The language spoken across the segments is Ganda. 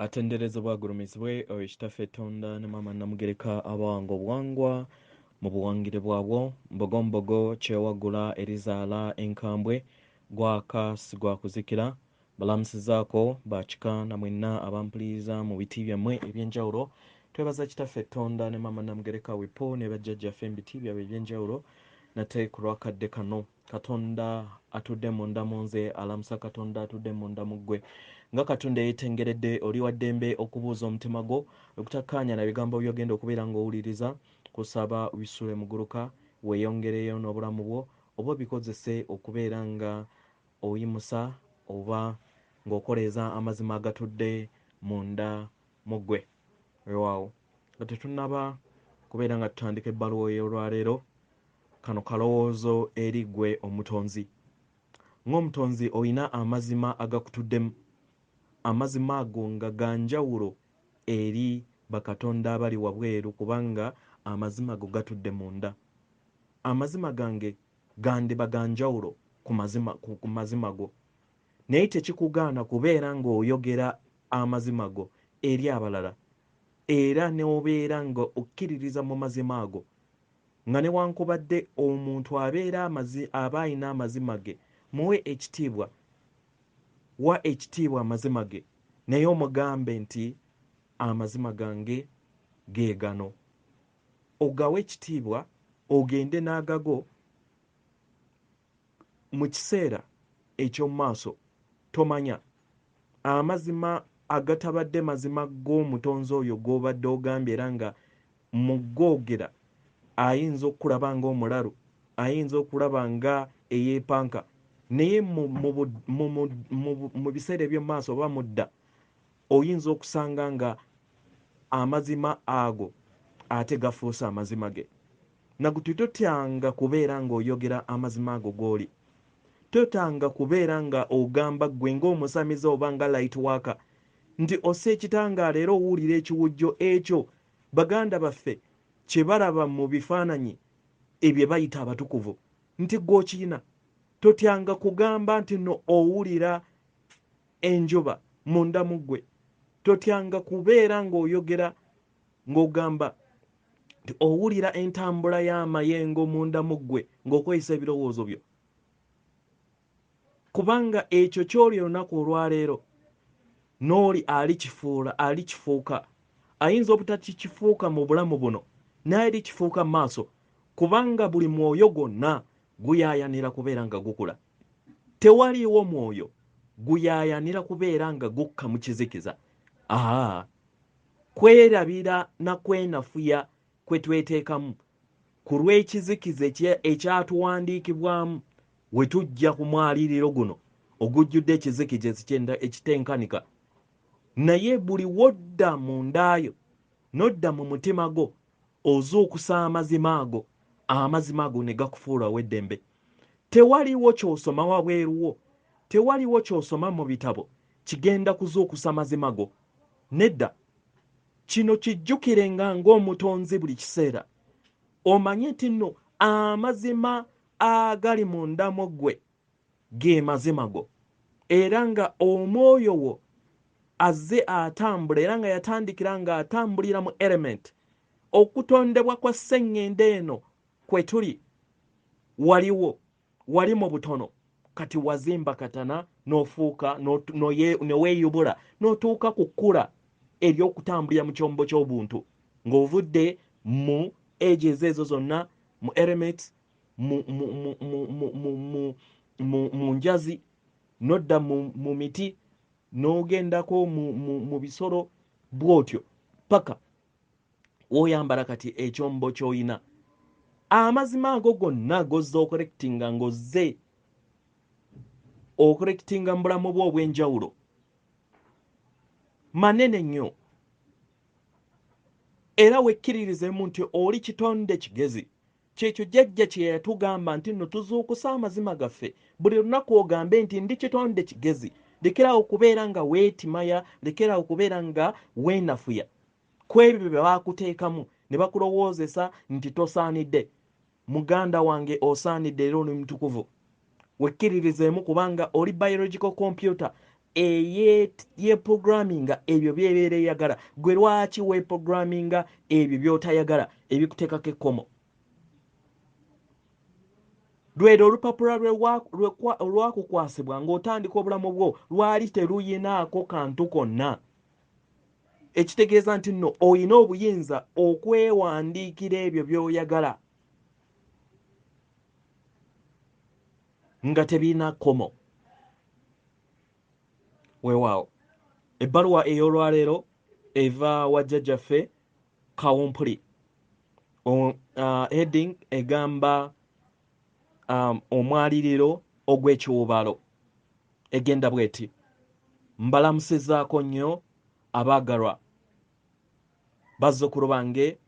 atenderezebwa agulumizibwe oyo kitaffe Tonda ne Maama Namugereka abawanga obuwangwa mu buwangire bwabwo mbogombogo kyewagula erizaala enkambwe gwaka sigwa kuzikira balamusizaako bakika na mwenna abampuliriza mu biti byammwe ebyenjawulo twebaza kitaffe Tonda ne Maama Namugereka wipo ne bajjajjaffe mu biti byabwe ebyenjawulo nate ku lwakadde kano Katonda atudde munda mu nze alamusa Katonda atudde munda mu ggwe nga Katonda yeetengeredde oli wa ddembe okubuuza omutima gwo okutakkaanya na bigambo by'ogenda okubeera ng'owuliriza kusaba bisule muguluka weeyongereyo n'obulamu bwo oba bikozese okubeera nga oyimusa oba ng'okoleeza amazima agatudde munda mu ggwe weewaawo nga tetunnaba kubeera nga tutandika ebbaluwa ey'olwaleero kano kalowoozo eri ggwe omutonzi ng'omutonzi olina amazima agakutuddemu amazima ago nga ganjawulo eri bakatonda abali wabweru kubanga amazima ago gatudde munda amazima gange gandiba ganjawulo ku mazima go naye tekikugaana kubeera ng'oyogera amazima go eri abalala era neobeera nga okkiririza mu mazima ago nga newankubadde omuntu aba ayina amazima ge muwe ekitiibwa wa ekitiibwa amazima ge naye omugambe nti amazima gange geegano ogawe ekitiibwa ogende n'agago mu kiseera eky'omu maaso tomanya amazima agatabadde mazima g'omutonzi oyo g'obadde ogambye era nga mu googera ayinza okulaba ng'omulalu ayinza okulaba nga eyeepanka naye mu biseera eby'omu maaso oba mudda oyinza okusanga nga amazima ago ate gafuuse amazima ge naguti totyanga kubeera ng'oyogera amazima ago g'oli totanga kubeera nga ogamba ggwe ng'omusamiza oba nga light worker nti ossa ekitangaala era owulira ekiwujjo ekyo baganda baffe kye balaba mu bifaananyi ebyo bayita abatukuvu nti gw'okiyina totyanga kugamba nti no owulira enjuba munda mu ggwe totyanga kubeera ng'oyogera ng'ogamba nti owulira entambula y'amayengo munda mu ggwe ng'okweyisa ebirowoozo byo kubanga ekyo ky'oli olunaku olwaleero n'oli alikifuuka ayinza obutakifuuka mu bulamu buno naye likifuuka mu maaso kubanga buli mwoyo gwonna guyaayanira kubeera nga gukula tewaliiwo mwoyo guyaayanira kubeera nga gukka mu kizikiza kwerabira na kwenafuya kwe tweteekamu ku lw'ekizikiza ekyatuwandiikibwamu we tujja ku mwaliriro guno ogujjudde ekizikiza ekitenkanika naye buli wodda mu ndaayo nodda mu mutima gwo ozuukusa amazima ago ne gakufuula w'eddembe tewaliwo ky'osoma wabweruwo tewaliwo ky'osoma mu bitabo kigenda kuzuukusa mazima go nedda kino kijjukirenga ng'omutonzi buli kiseera omanye nti nno amazima agali munda mu ggwe ge mazima go era nga omwoyo wo azze atambula era nga yatandikira nga atambulira mu element okutondebwa kwa sseŋŋende eno kwe tuli wali mu butono kati wazimba katana n'ofuuka neweeyubula n'otuuka ku kkula ery'okutambulira mu kyombo ky'obuntu ng'ovudde mu ages ezo zonna mu elements mu njazi nodda mu miti n'ogendako mu bisolo bw'otyo paka woyambala kati ekyombo ky'oyina amazima ago gonna gozze okolekitinga ng'ozze okolekitinga mu bulamu bwo obw'enjawulo manene nnyo era wekkiririzemu nti oli kitonde kigezi kyekyo jjajja kye yatugamba nti nno tuzuukusa amazima gaffe buli lunaku ogambe nti ndi kitonde kigezi lekerawo okubeera nga weetimaya lekerawo okubeera nga weenafuya ku ebyo bye baakuteekamu ne bakulowoozesa nti tosaanidde muganda wange osaanidde era oli mutukuvu wekkiririzeemu kubanga oli biological computer yeprogramminga ebyo byebeera eyagala. Gwe lwaki weprogramminga ebyo by'otayagala ebikuteekako ekkomo? Lwero olupapula lwakukwasibwa ng'otandika obulamu bwo lwali teruyinaako kantu konna. Ekitegeeza nti nno oyina obuyinza okwewandiikira ebyo by'oyagala nga tebirina kkomo. Weewaawo ebbaluwa ey'olwaleero eva wa jjajjaffe Kawumpuli. Heading egamba omwaliriro ogw'ekiwubalo. Egenda bw'eti: mbalamusizaako nnyo abaagalwa bazzukulu bange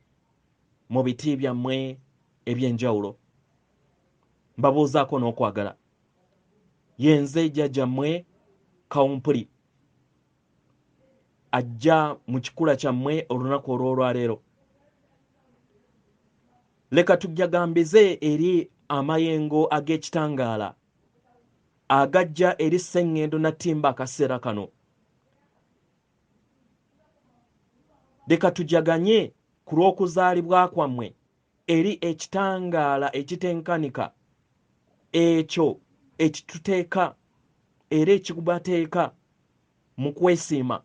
mu biti byammwe eby'enjawulo. Mbabuuzaako n'okwagala. Yenze jjajjammwe Kawumpuli ajja mu kikula kyammwe olunaku olw'olwaleero. Leka tujjagambize eri amayengo ag'ekitangaala agajja eri sseŋŋendo na ttimba akaseera kano. Leka tujjaganye ku lw'okuzaalibwa kwammwe eri ekitangaala ekitenkanika ekyo ekituteeka era ekikubateeka mu kwesiima.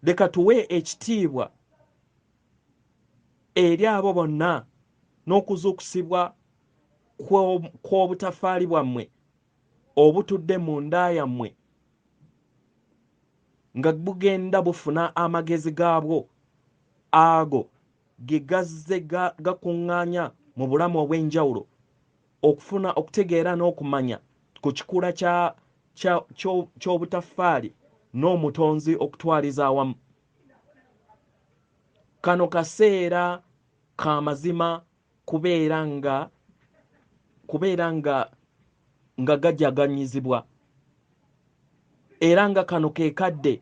Leka tuwe ekitiibwa eri abo bonna n'okuzuukusibwa kw'obutafaali bwammwe obutudde mu nda yammwe nga bugenda bufuna amagezi gaabwo ago ge gazze gakuŋŋaanya mu bulamu obw'enjawulo okufuna okutegeera n'okumanya ku kikula ky'obutafaali n'omutonzi okutwaliza awamu. Kano kaseera ka mazima kubeera nga gajaganyizibwa, era nga kano ke kadde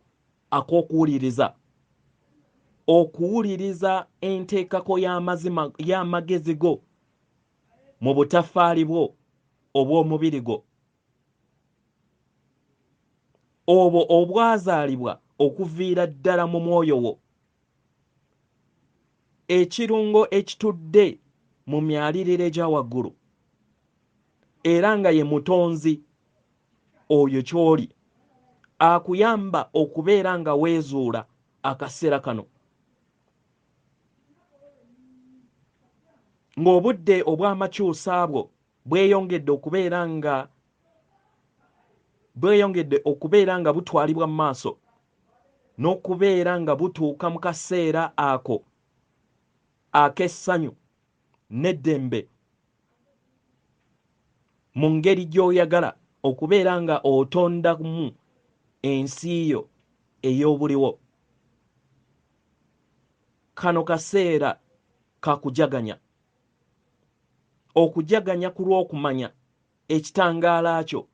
ak'okuwuliriza. Okuwuliriza enteekako y'amazima y'amagezi go mu butafaali bwo obw'omubiri gwo obwo obwazaalibwa okuviira ddala mu mwoyo wo. Ekirungo ekitudde mu myaliriro egya waggulu era nga ye mutonzi oyo ky'oli akuyamba okubeera nga weezuula akaseera kano. Ng'obudde obw'amakyusa bwo bweyongedde okubeera nga butwalibwa mu maaso n'okubeera nga butuuka mu kaseera ako ak'essanyu n'eddembe mu ngeri gy'oyagala okubeera nga otondamu ensi yo ey'obuliwo. Kano kaseera kakujaganya, okujaganya ku lw'okumanya ekitangaala kyo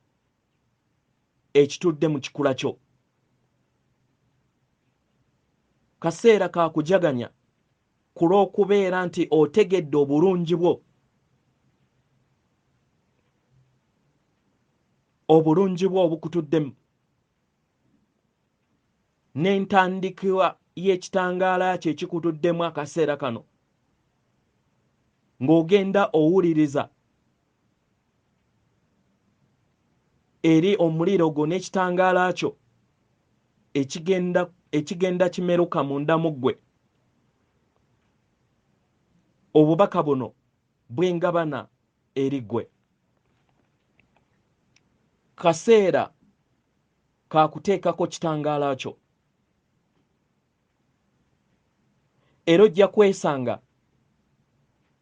ekitudde mu kikula kyo. Kaseera kakujaganya ku lw'okubeera nti otegedde obulungi bwo, obulungi bwo obukutuddemu, n'entandikwa y'ekitangaala kyo ekikutuddemu akaseera kano, ng'ogenda owuliriza eri omuliro gwo n'ekitangaala kyo ekigenda kimeruka munda mu ggwe. Obubaka buno bw'engabana eri ggwe. Kaseera kakuteekako kitangaala kyo, era ojja kwesanga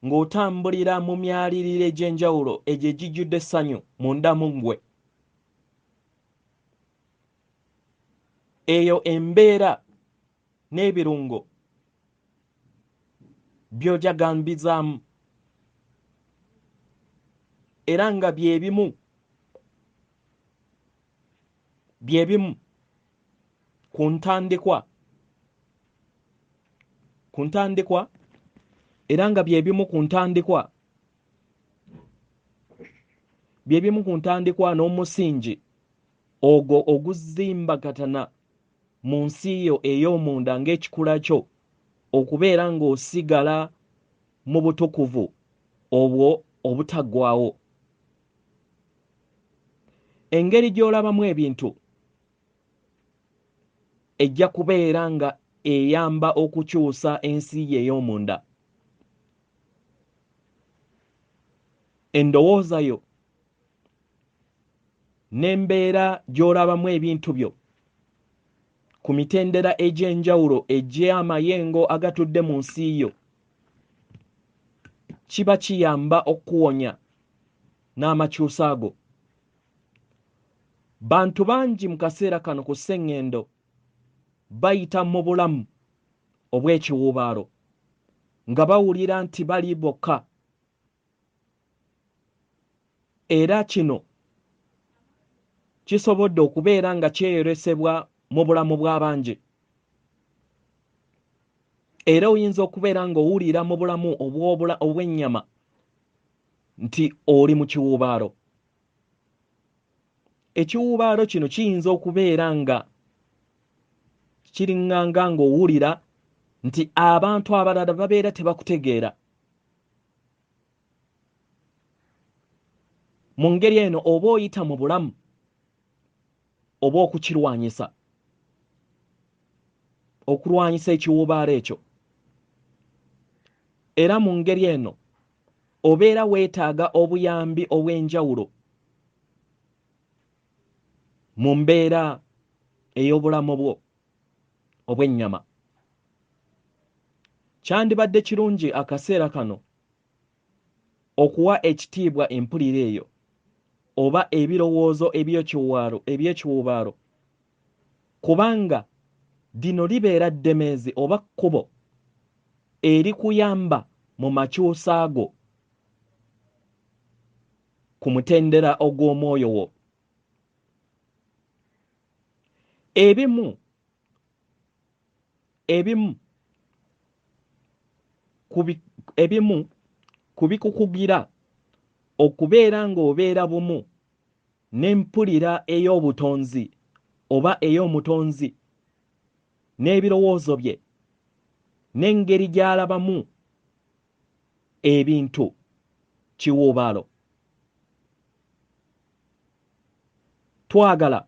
ng'otambulira mu myaliriro egy'enjawulo egyo egijjudde essanyu munda mu ggwe. Eyo embeera n'ebirungo by'ojagambizaamu era nga bye bimu ku ntandikwa era nga bye bimu ku ntandikwa n'omusingi ogwo oguzimbagatana mu nsi yo ey'omunda ng'ekikula kyo okubeera ng'osigala mu butukuvu obwo obutaggwaawo. Engeri gy'olabamu ebintu ejja kubeera nga eyamba okukyusa ensi ye ey'omunda. Endowooza yo n'embeera gy'olabamu ebintu byo ku mitendera egy'enjawulo egy'amayengo agatudde mu nsi yo kiba kiyamba okuwonya n'amakyusa ago. Bantu bangi mu kaseera kano ku sseŋŋendo bayita mu bulamu obw'ekiwuubaalo nga bawulira nti bali bokka, era kino kisobodde okubeera nga kyeyolesebwa mu bulamu bw'abangi. Era oyinza okubeera ng'owulira mu bulamu obw'ennyama nti oli mu kiwuubaalo. Ekiwuubaalo kino kiyinza okubeera nga kiriŋŋanga ng'owulira nti abantu abalala babeera tebakutegeera. Mu ngeri eno oba oyita mu bulamu oba okukirwanyisa, okulwanyisa ekiwuubaalo ekyo. Era mu ngeri eno obeera weetaaga obuyambi obw'enjawulo mu mbeera ey'obulamu bwo obw'ennyama. Kyandibadde kirungi akaseera kano okuwa ekitiibwa empulira eyo oba ebirowoozo eby'ekiwuubaalo, kubanga lino libeera ddemeezi oba kkubo erikuyamba mu makyusa go ku mutendera ogw'omwoyo wo. Ebimu ku bikukugira okubeera ng'obeera bumu n'empulira ey'obutonzi oba ey'omutonzi n'ebirowoozo bye n'engeri gy'alabamu ebintu kiwuubaalo. Twagala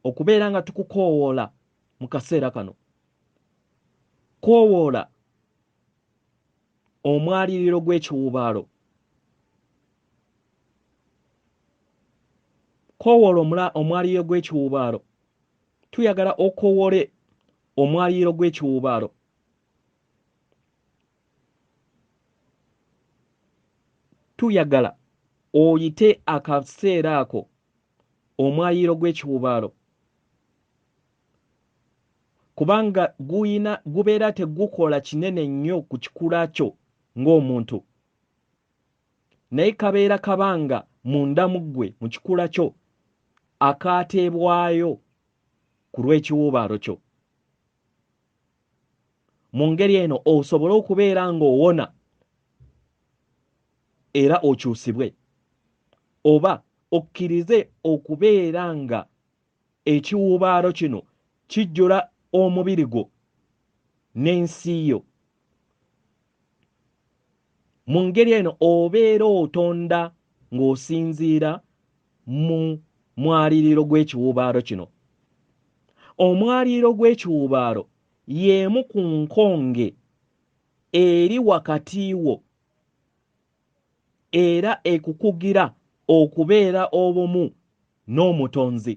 okubeera nga tukukoowoola mu kaseera kano. Koowoola omwaliriro gw'ekiwuubaalo. Koowoola omwaliriro gw'ekiwuubaalo. Tuyagala okoowole omwaliriro gw'ekiwuubaalo. Tuyagala oyite akaseera ako omwaliriro gw'ekiwuubaalo, kubanga gubeera tegukola kinene nnyo ku kikula kyo ng'omuntu, naye kabeera kabanga munda mu ggwe mu kikula kyo akaateebwayo ku lw'ekiwuubaalo kyo. Mu ngeri eno osobole okubeera ng'owona era okyusibwe, oba okkirize okubeera nga ekiwuubaalo kino kijjula omubiri gwo n'ensi yo. Mu ngeri eno obeera otonda ng'osinziira mu mwaliriro gw'ekiwuubaalo kino. Omwaliriro gw'ekiwuubaalo y'emu ku nkonge eri wakati wo era ekukugira okubeera obumu n'omutonzi.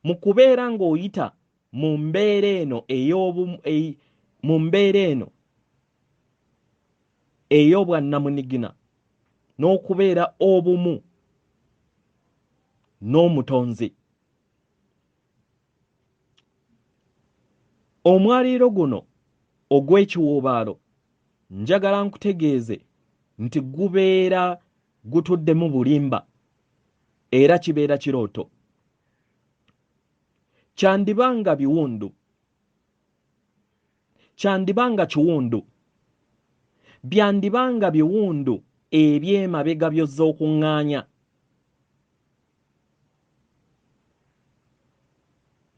Mu kubeera ng'oyita mu mbeera eno mu mbeera eno ey'obwannamunigina n'okubeera obumu n'omutonzi. Omwaliriro guno ogw'ekiwuubaalo njagala nkutegeeze nti gubeera gutuddemu bulimba era kibeera kirooto. Kyandibanga biwundu, kyandibanga kiwundu, byandibanga biwundu eby'emabega by'ozza okuŋŋaanya.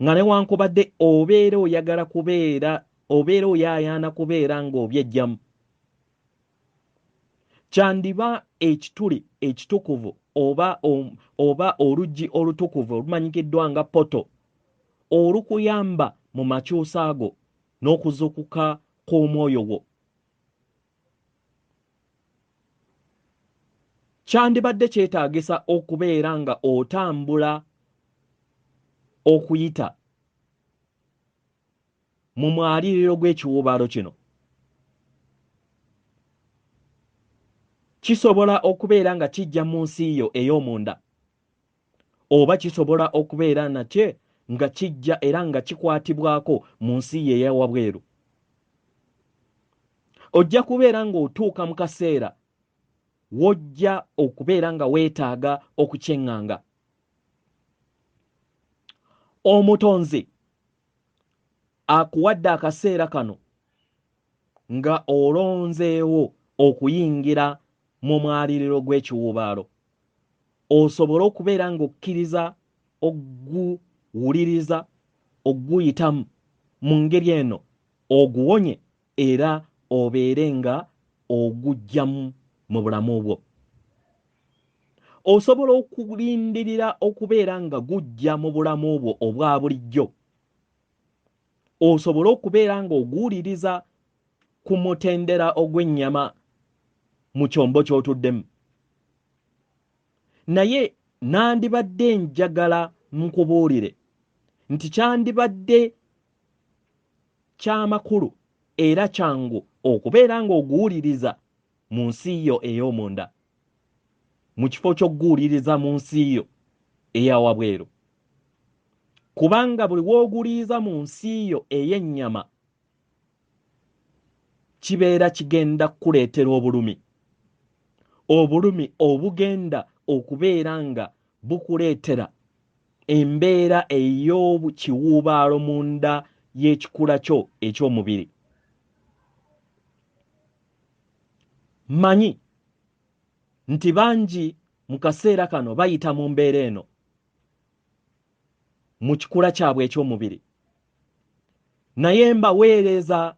nga newankubadde obeera oyagala kubeera obeera oyaayaana kubeera ng'obyejjamu. Kyandiba ekituli ekitukuvu oba oluggi olutukuvu olumanyikiddwa nga poto olukuyamba mu makyusa ago n'okuzuukuka kw'omwoyo gwo. Kyandibadde kyetaagisa okubeera nga otambula okuyita mu mwaliriro gw'ekiwubaalo kino. Kisobola okubeera nga kijja mu nsi yo ey'omunda, oba kisobola okubeera nakye nga kijja era nga kikwatibwako mu nsi ye ey'ewabweru. Ojja kubeera ng'otuuka mu kaseera wojja okubeera nga weetaaga okukyeŋŋanga. Omutonzi akuwadde akaseera kano nga olonzeewo okuyingira mu mwaliriro gw'ekiwubaalo, osobole okubeera ng'okkiriza oguwuliriza oguyitamu mu ngeri eno oguwonye era obeere nga ogujjamu mu bulamu bwo. Osobola okulindirira okubeera nga gujja mu bulamu bwo obwa bulijjo. Osobola okubeera ng'oguwuliriza ku mutendera ogw'ennyama mu kyombo ky'otuddemu. Naye nandibadde njagala nkubuulire nti kyandibadde ky'amakulu era kyangu okubeera ng'oguwuliriza mu nsi yo ey'omunda, mu kifo ky'okuguwuliriza mu nsi yo ey'awabweru. Kubanga buli w'oguwuliriza mu nsi yo ey'ennyama kibeera kigenda kukuleetera obulumi. Obulumi obugenda okubeera nga bukuleetera embeera ey'obukiwuubaalo munda y'ekikula kyo eky'omubiri. Mmanyi nti bangi mu kaseera kano bayita mu mbeera eno mu kikula kyabwe eky'omubiri, naye mbaweereza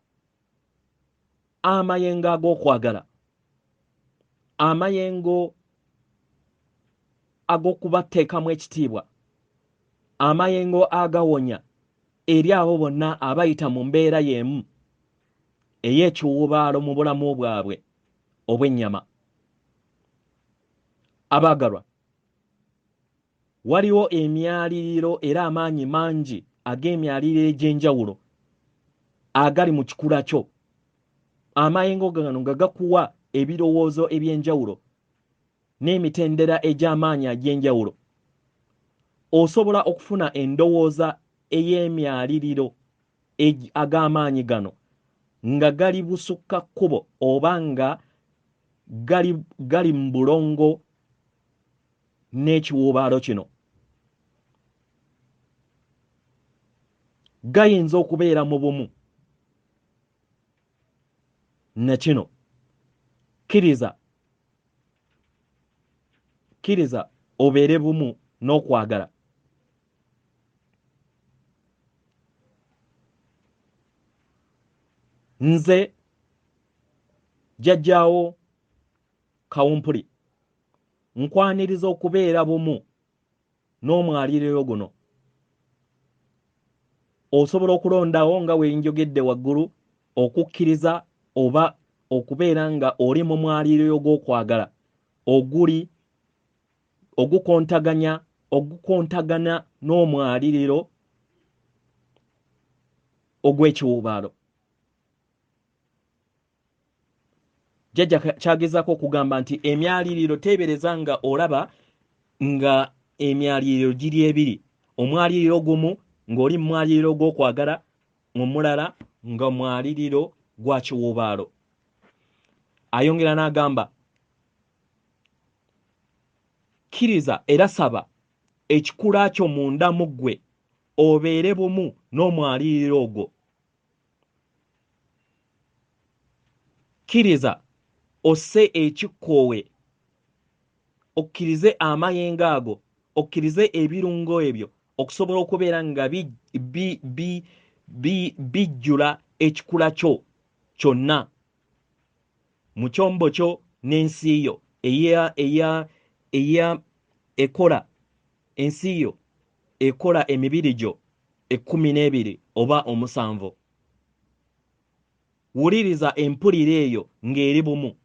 amayengo ag'okwagala, amayengo ag'okubateekamu ekitiibwa, amayengo agawonya eri abo bonna abayita mu mbeera y'emu ey'ekiwuubaalo mu bulamu bwabwe obw'ennyama. Abaagalwa, waliwo emyaliriro era amaanyi mangi ag'emyaliriro egy'enjawulo agali mu kikula kyo. Amayengo gano nga gakuwa ebirowoozo eby'enjawulo n'emitendera egy'amaanyi egy'enjawulo. Osobola okufuna endowooza ey'emyaliriro ag'amaanyi gano nga gali busukka kkubo oba nga gali mu bulongo n'ekiwuubaalo kino. Gayinza okubeera mu bumu na kino. Kkiriza obeere bumu n'okwagala. Nze Jjajjaawo Kawumpuli nkwaniriza okubeera bumu n'omwaliriro guno. Osobola okulondawo nga bwe njogedde waggulu okukkiriza oba okubeera nga oli mu mwaliriro gw'okwagala ogukontagana n'omwaliriro ogw'ekiwuubaalo. Jjajja kyagezaako okugamba nti emyaliriro teebereza nga olaba nga emyaliriro giri ebiri, omwaliriro gumu ng'oli mu mwaliriro gw'okwagala, omulala nga mwaliriro gwa kiwuubaalo. Ayongera n'agamba, kkiriza era saba ekikula kyo munda mu ggwe obeere bumu n'omwaliriro ogwo. Kkiriza osse ekikkoowe, okkirize amayengo ago, okkirize ebirungo ebyo okusobola okubeera nga bijjula ekikula kyo kyonna mu kyombo kyo n'ensi yo ekola ensi yo ekola emibiri gyo 12 oba 7. Wuliriza empulira eyo ng'eri bumu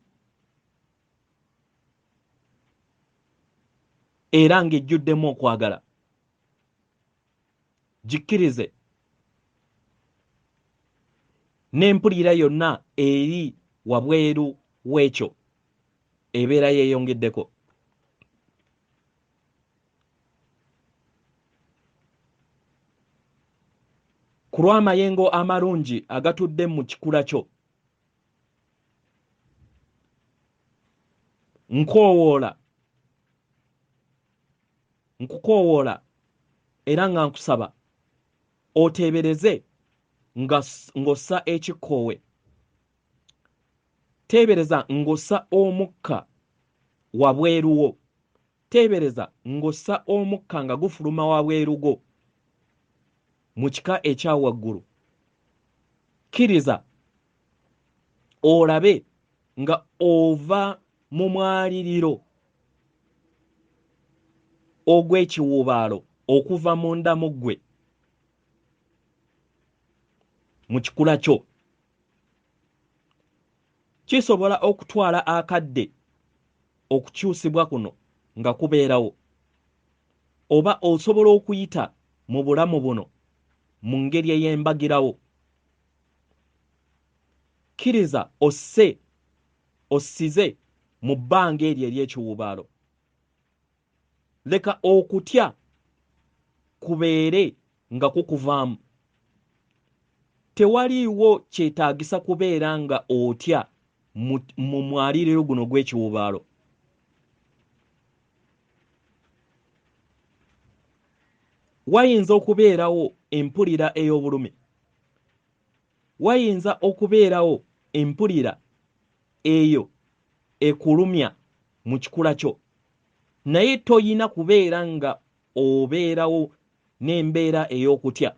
era ng'ejjuddemu okwagala. Gikkirize n'empulira yonna eri wabweru w'ekyo ebeera yeeyongeddeko. Ku lw'amayengo amalungi agatudde mu kikula kyo, nkukoowoola era nga nkusaba oteebereze ng'ossa ekikkoowe. Teebereza ng'ossa omukka wabweru wo. Teebereza ng'ossa omukka nga gufuluma wabweru gwo mu kika ekya waggulu. Kkiriza olabe nga ova mu mwaliriro ogw'ekiwubaalo okuva munda mu ggwe mu kikula kyo. Kisobola okutwala akadde okukyusibwa kuno nga kubeerawo, oba osobola okuyita mu bulamu buno mu ngeri ey'embagirawo. Kkiriza ossize mu bbanga eryo ery'ekiwubaalo. Leka okutya kubeere nga kukuvaamu. Tewaliiwo kyetaagisa kubeera nga otya mu mwaliriro guno gw'ekiwubaalo. Wayinza okubeerawo empulira ey'obulumi. Wayinza okubeerawo empulira eyo ekulumya mu kikula kyo, naye toyina kubeera nga obeerawo n'embeera ey'okutya.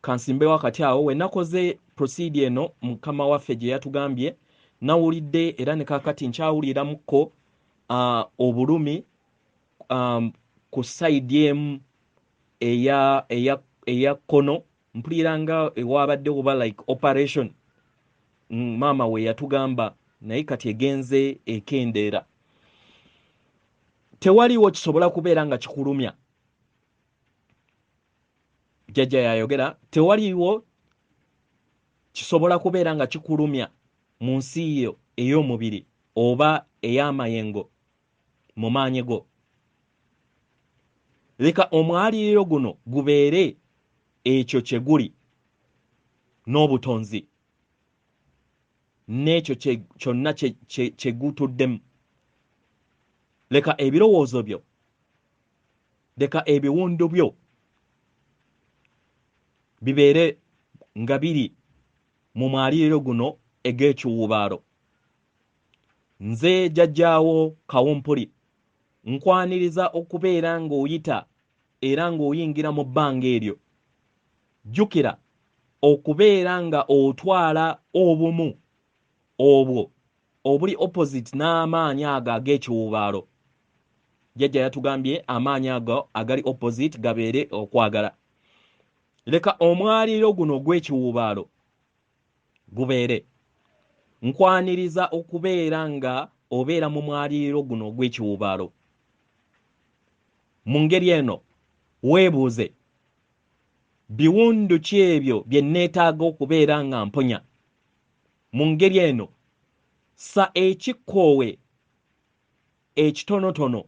Kansimbewo akati awo. We nakoze procedure eno mukama waffe gye yatugambye, nawulidde era ne kaakati nkyawuliramukko obulumi ku sayidi emu eya kkono. Mpulira nga ewabadde oba like operation maama we yatugamba, naye kati egenze ekendeera. Tewaliiwo kisobola kubeera nga kikulumya. Jjajja yayogera, tewaliiwo kisobola kubeera nga kikulumya mu nsi yo ey'omubiri oba ey'amayengo mu maanyi go. Leka omwaliriro guno gubeere ekyo kye guli n'obutonzi n'ekyo kyonna kye gutuddemu. Leka ebirowoozo byo, leka ebiwundu byo bibeere nga biri mu mwaliriro guno eg'ekiwubaalo. Nze jjajjaawo Kawumpuli nkwaniriza okubeera ng'oyita era ng'oyingira mu bbanga eryo. Jjukira okubeera nga otwala obumu obwo obuli opposite n'amaanyi ago ag'ekiwubaalo. Jjajja yatugambye amaanyi ago agali opposite gabeere okwagala. Leka omwaliriro guno ogw'ekiwubaalo gubeere. Nkwaniriza okubeera nga obeera mu mwaliriro guno ogw'ekiwubaalo. Mu ngeri eno weebuuze, biwundu ki ebyo bye neetaaga okubeera nga mponya? Mu ngeri eno sa ekikkoowe ekitonotono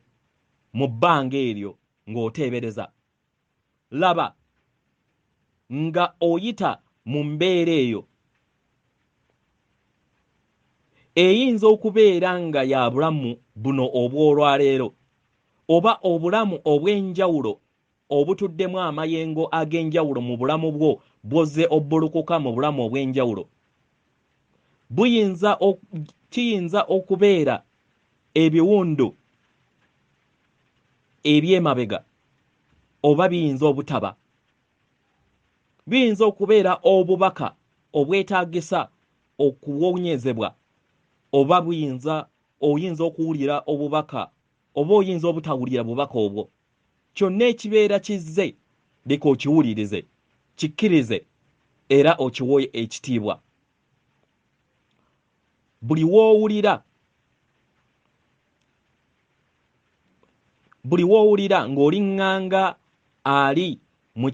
mu bbanga eryo ng'oteebereza. Laba nga oyita mu mbeera eyo eyinza okubeera nga ya bulamu buno obw'olwaleero, oba obulamu obw'enjawulo obutuddemu amayengo ag'enjawulo mu bulamu bwo bw'ozze obbulukuka mu bulamu obw'enjawulo. Kiyinza okubeera ebiwundu ebyemabega oba biyinza obutaba, biyinza okubeera obubaka obwetaagisa okuwonyezebwa, oba oyinza okuwulira obubaka oba oyinza obutawulira bubaka obwo. Kyonna ekibeera kizze leka okiwulirize, kikkirize era okiwe ekitiibwa. Buli woowulira ng'oliŋŋanga ali mu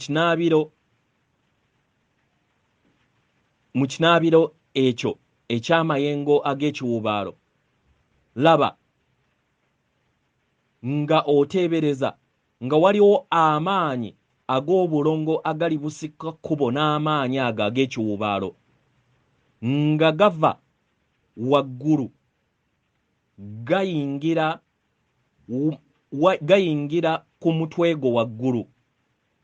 kinaabiro ekyo eky'amayengo ag'ekiwubaalo, laba nga oteebereza nga waliwo amaanyi ag'obulongo agali busika kkubo n'amaanyi ago ag'ekiwubaalo nga gava waggulu gayingira ku mutwe gwo waggulu,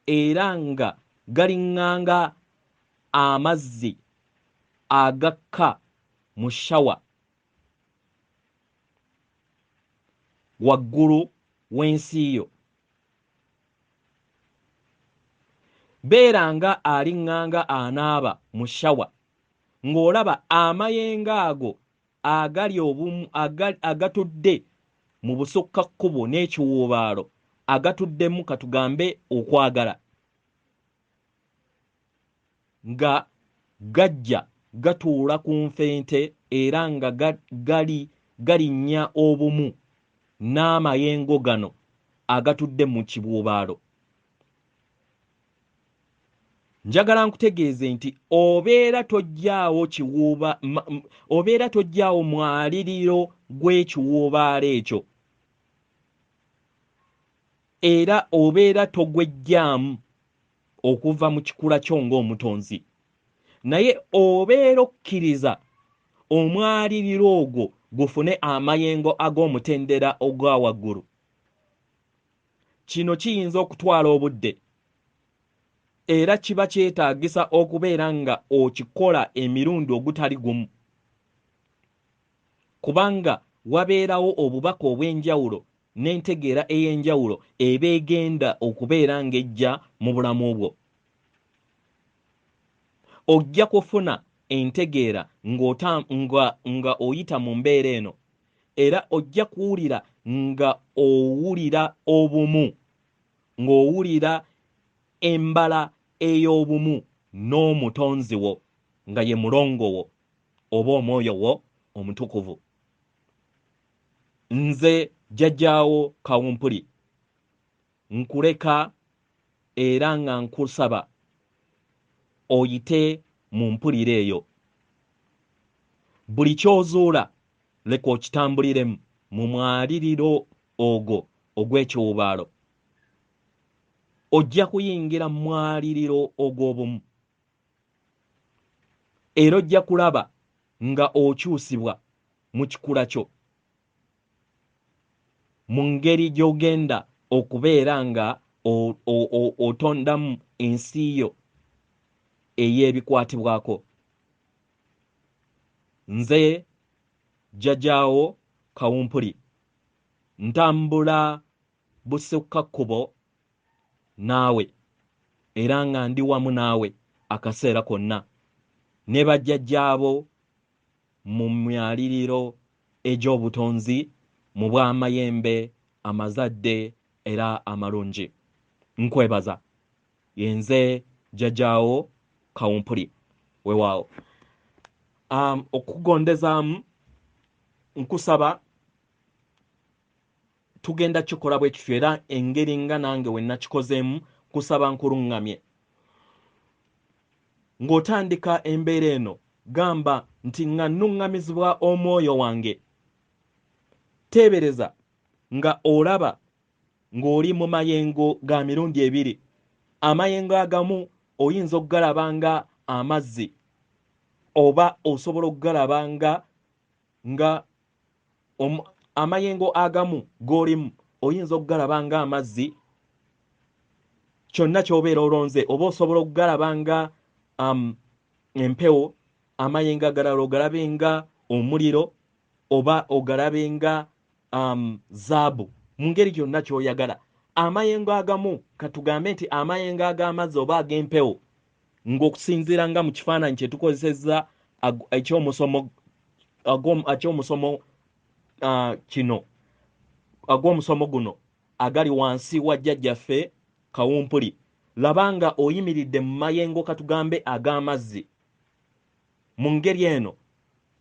era nga galiŋŋanga amazzi agakka mu shawa waggulu w'ensi yo. Beera nga aliŋŋanga anaaba mu shawa ng'olaba amayengo ago agali obumu agatudde mu busukkakkubo n'ekiwuubaalo agatuddemu katugambe okwagala, nga gajja gatuula ku nfente era nga galinnya obumu n'amayengo gano agatudde mu kiwuubaalo. Njagala nkutegeeze nti obeera tojjaawo mwaliriro gw'ekiwuubaalo ekyo, era obeera togwejjaamu okuva mu kikula kyo ng'omutonzi, naye obeera okkiriza omwaliriro ogwo gufune amayengo ag'omutendera ogwa waggulu. Kino kiyinza okutwala obudde era kiba kyetaagisa okubeera nga okikola emirundi ogutali gumu, kubanga wabeerawo obubaka obw'enjawulo n'entegeera ey'enjawulo eba egenda okubeera ng'ejja mu bulamu bwo. Ojja kufuna entegeera nga oyita mu mbeera eno, era ojja kuwulira nga owulira obumu, ng'owulira embala ey'obumu n'omutonzi wo nga ye mulongo wo oba omwoyo wo omutukuvu. Nze jjajjaawo Kawumpuli nkuleka era nga nkusaba oyite mu mpulire eyo. Buli ky'ozuula leka okitambuliremu mu mwaliriro ogwo ogw'ekiwubaalo. Ojja kuyingira mu mwaliriro ogw'obumu era ojja kulaba nga okyusibwa mu kikula kyo mu ngeri gy'ogenda okubeera nga otondamu ensi yo ey'ebikwatibwako. Nze jjajjaawo Kawumpuli ntambula busukkakkubo naawe era nga ndi wamu naawe akaseera konna, ne bajjajjaabo mu myaliriro egy'obutonzi mu bw'amayembe amazadde era amalungi. Nkwebaza. Yenze jjajjaawo Kawumpuli. Weewaawo. Okugondezaamu nkusaba tugenda kikola bwe kityo era engeri nga nange we nakikozeemu kusaba nkuluŋŋamye. Ng'otandika embeera eno gamba nti nga nnuŋŋamizibwa omwoyo wange. Teebereza nga olaba ng'oli mu mayengo ga mirundi ebiri. Amayengo agamu oyinza okugalaba nga amazzi oba osobola okugalaba nga amayengo agamu g'olimu oyinza okugalaba nga amazzi, kyonna ky'obeera olonze, oba osobola okugalaba nga empewo, amayengo agalala ogalabe nga omuliro oba ogalabe nga zaabu, mu ngeri gyonna ky'oyagala. amayengo agamu katugambe nti amayengo ag'amazzi oba ag'empewo ng'okusinziira nga mu kifaananyi kye tukozesezza ekyomusomo kino ag'omusomo guno agali wansi wa jjajjaffe Kawumpuli, labanga oyimiridde mu mayengo katugambe ag'amazzi mu ngeri eno,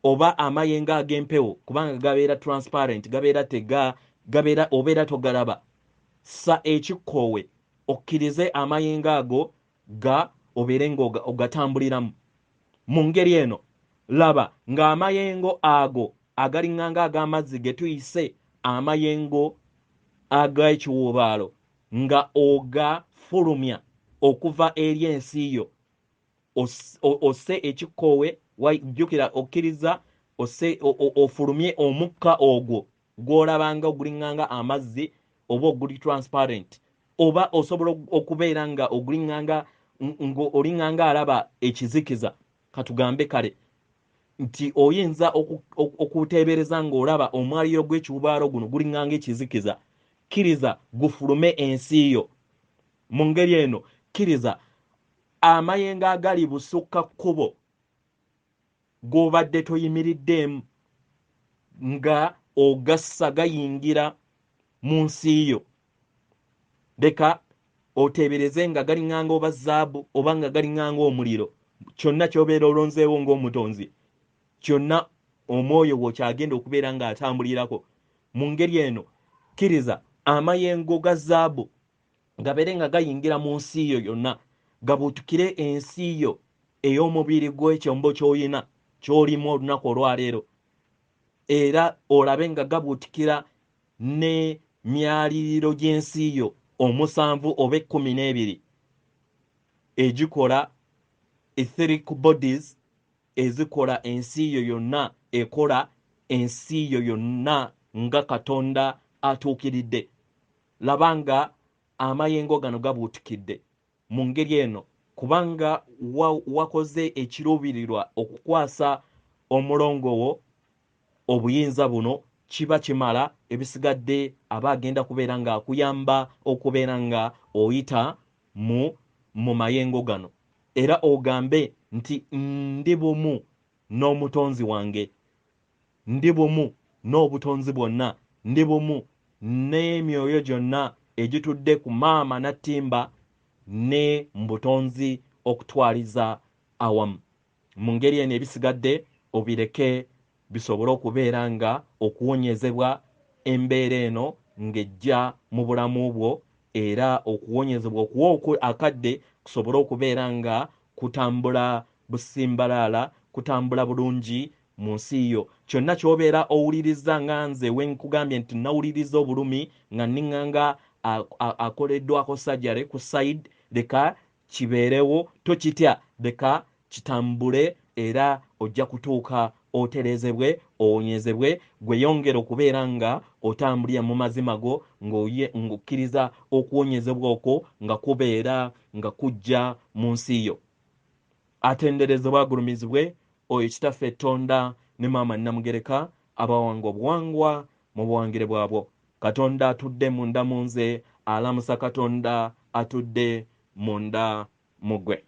oba amayengo ag'empewo kubanga gabeera transparent, gabeera obeera togalaba, sa ekikkoowe okkirize amayengo ago obeere ng'ogatambuliramu. Mu ngeri eno laba ng'amayengo ago agaliŋŋanga ag'amazzi ge tuyise amayengo ag'ekiwubaalo nga ogafulumya okuva eri ensi yo, osse ekikkoowe wajjukira okkiriza ofulumye omukka ogwo gw'olabanga oguliŋŋanga amazzi oba oguli transparent, oba osobola okubeera nga oliŋŋanga alaba ekizikiza katugambe kale nti oyinza okuteebereza ng'olaba omwaliriro gw'ekiwubaalo guno guliŋŋanga ekizikiza, kkiriza gufulume ensi yo. Mu ngeri eno kkiriza amayengo agali busukka kkubo g'obadde toyimiriddeemu nga ogassa gayingira mu nsi yo, leka oteebereze nga galiŋŋanga oba zaabu oba nga galiŋŋanga omuliro, kyonna ky'obeera olonzeewo ng'omutonzi, kyonna omwoyo bw'okyagenda okubeera ng'atambulirako. Mu ngeri eno kkiriza amayengo ga zaabu gabeere nga gayingira mu nsi yo yonna, gabuutukire ensi yo ey'omubiri gw'ekyombo ky'oyina ky'olimu olunaku olwaleero, era olabe nga gabuutikira n'emyaliriro gy'ensi yo 7 oba 12 egikola etheric bodies ezikola ensi yo yonna, ekola ensi yo yonna nga Katonda atuukiridde. Labanga amayengo gano gabuutikidde mu ngeri eno kubanga wakoze ekiruubirirwa okukwasa omulongo wo obuyinza buno, kiba kimala, ebisigadde aba agenda kubeera ng'akuyamba okubeera nga oyita mu mayengo gano, era ogambe nti ndi bumu n'omutonzi wange, ndi bumu n'obutonzi bwonna, ndi bumu n'emyoyo gyonna egitudde ku maama nattimba ne mbutonzi okutwaliza awamu. Mu ngeri eno ebisigadde obireke bisobole okubeera nga okuwonyezebwa embeera eno ng'ejja mu bulamu bwo, era okuwonyezebwa okuwa akadde kusobole okubeera nga kutambula busimbalaala, kutambula bulungi mu nsi yo. Kyonna ky'obeera owuliriza nga nze we nkugambye nti nawuliriza obulumi nga nniŋŋanga akoleddwako sajjale ku side, leka kibeerewo, tokitya, leka kitambule, era ojja kutuuka oterezebwe, owonyezebwe, gwe yongera okubeera nga otambulira mu mazima go ng'okkiriza okuwonyezebwa okwo nga kubeera nga kujja mu nsi yo. Atenderezebwe agulumizibwe oyo kitaffe Tonda ne maama Namugereka abawanga obuwangwa mu buwangire bwabwo. Katonda atudde munda mu nze, alamusa Katonda atudde munda mu ggwe.